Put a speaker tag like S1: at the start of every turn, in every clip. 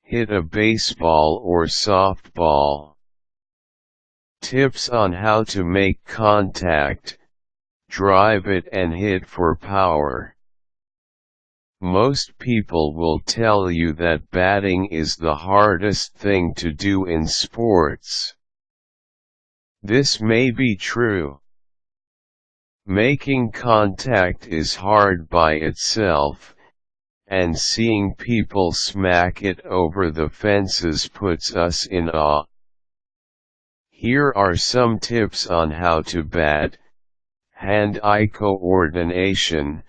S1: hit a baseball or softball. Tips on how to make contact, drive it and hit for power. Most people will tell you that batting is the hardest thing to do in sports. This may be true. Making contact is hard by itself, and seeing people smack it over the fences puts us in awe. Here are some tips on how to bat. Hand-eye coordination.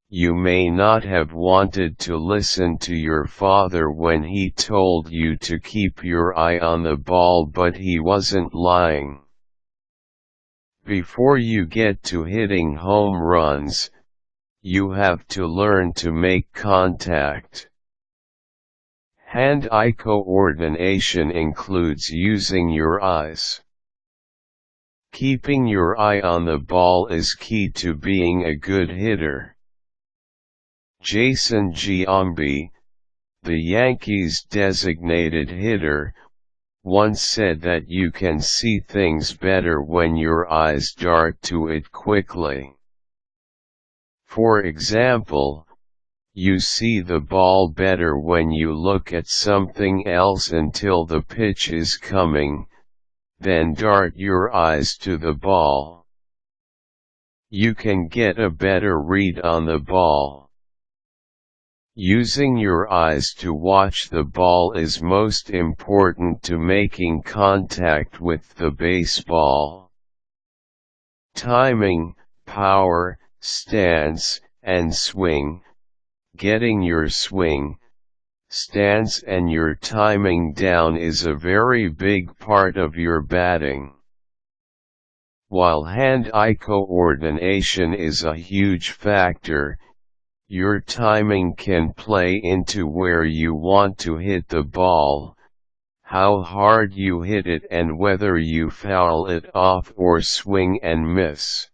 S1: You may not have wanted to listen to your father when he told you to keep your eye on the ball, but he wasn't lying. Before you get to hitting home runs, you have to learn to make contact. Hand-eye coordination includes using your eyes. Keeping your eye on the ball is key to being a good hitter. Jason Giambi, the Yankees' designated hitter, once said that you can see things better when your eyes dart to it quickly. For example, you see the ball better when you look at something else until the pitch is coming, then dart your eyes to the ball. You can get a better read on the ball. Using your eyes to watch the ball is most important to making contact with the baseball. Timing, power, stance, and swing. Getting your swing, stance and your timing down is a very big part of your batting. While hand-eye coordination is a huge factor, your timing can play into where you want to hit the ball, how hard you hit it and whether you foul it off or swing and miss.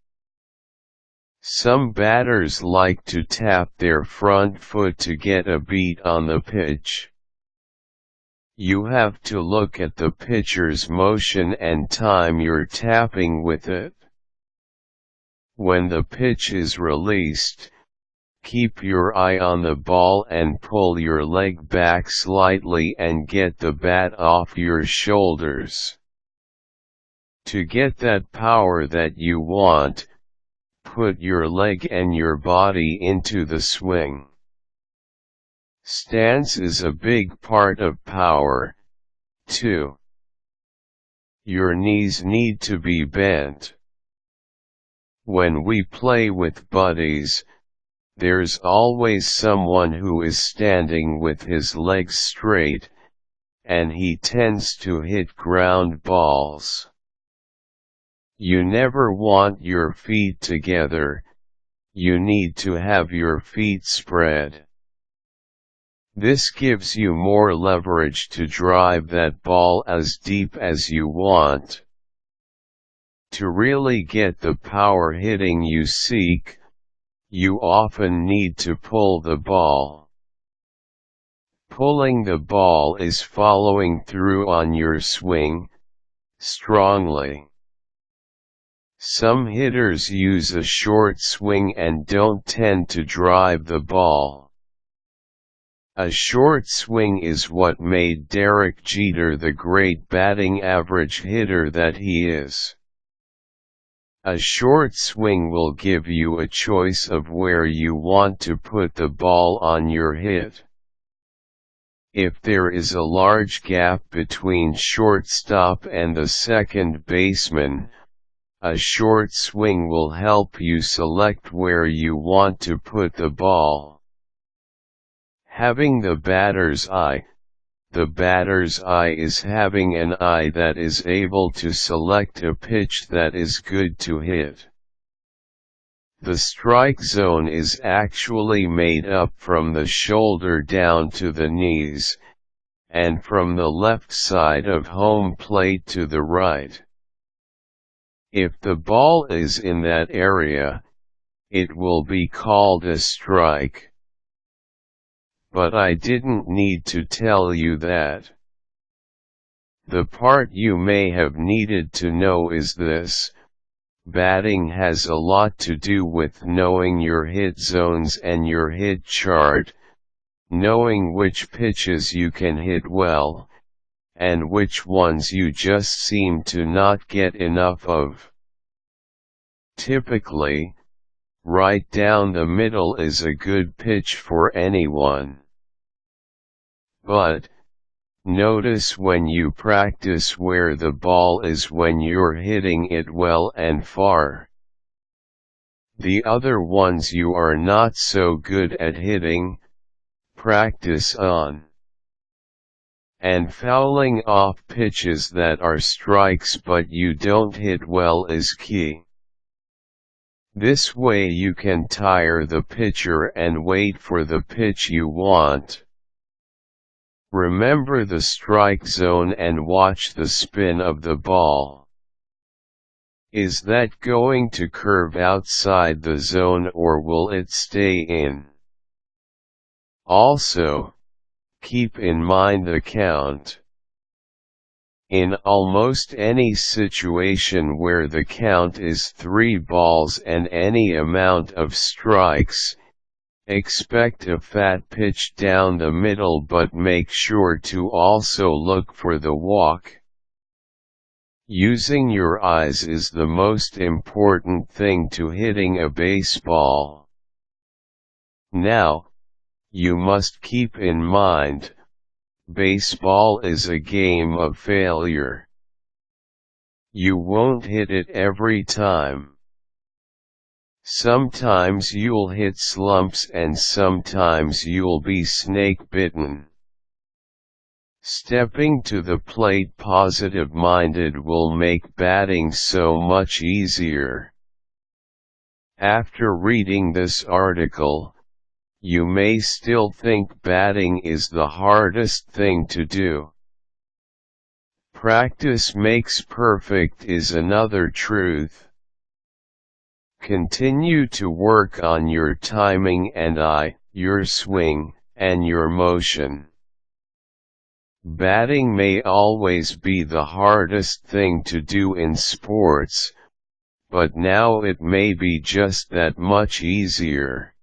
S1: Some batters like to tap their front foot to get a beat on the pitch. You have to look at the pitcher's motion and time your tapping with it. When the pitch is released, keep your eye on the ball and pull your leg back slightly and get the bat off your shoulders. To get that power that you want, put your leg and your body into the swing. Stance is a big part of power, too. Your knees need to be bent. When we play with buddies, there's always someone who is standing with his legs straight, and he tends to hit ground balls. You never want your feet together, you need to have your feet spread. This gives you more leverage to drive that ball as deep as you want. To really get the power hitting you seek, you often need to pull the ball. Pulling the ball is following through on your swing, strongly. Some hitters use a short swing and don't tend to drive the ball. A short swing is what made Derek Jeter the great batting average hitter that he is. A short swing will give you a choice of where you want to put the ball on your hit. If there is a large gap between shortstop and the second baseman, a short swing will help you select where you want to put the ball. Having the batter's eye. The batter's eye is having an eye that is able to select a pitch that is good to hit. The strike zone is actually made up from the shoulder down to the knees, and from the left side of home plate to the right. If the ball is in that area, it will be called a strike. but I didn't need to tell you that. The part you may have needed to know is this: batting has a lot to do with knowing your hit zones and your hit chart, knowing which pitches you can hit well, and which ones you just seem to not get enough of. Typically, right down the middle is a good pitch for anyone. But, notice when you practice where the ball is when you're hitting it well and far. The other ones you are not so good at hitting, practice on. And fouling off pitches that are strikes but you don't hit well is key. This way you can tire the pitcher and wait for the pitch you want. Remember the strike zone and watch the spin of the ball. Is that going to curve outside the zone or will it stay in? Also, keep in mind the count. In almost any situation where the count is 3 balls and any amount of strikes, expect a fat pitch down the middle, but make sure to also look for the walk. Using your eyes is the most important thing to hitting a baseball. Now, you must keep in mind, baseball is a game of failure. You won't hit it every time. Sometimes you'll hit slumps and sometimes you'll be snake-bitten. Stepping to the plate positive-minded will make batting so much easier. After reading this article, you may still think batting is the hardest thing to do. Practice makes perfect is another truth. Continue to work on your timing and eye, your swing, and your motion. Batting may always be the hardest thing to do in sports, but now it may be just that much easier.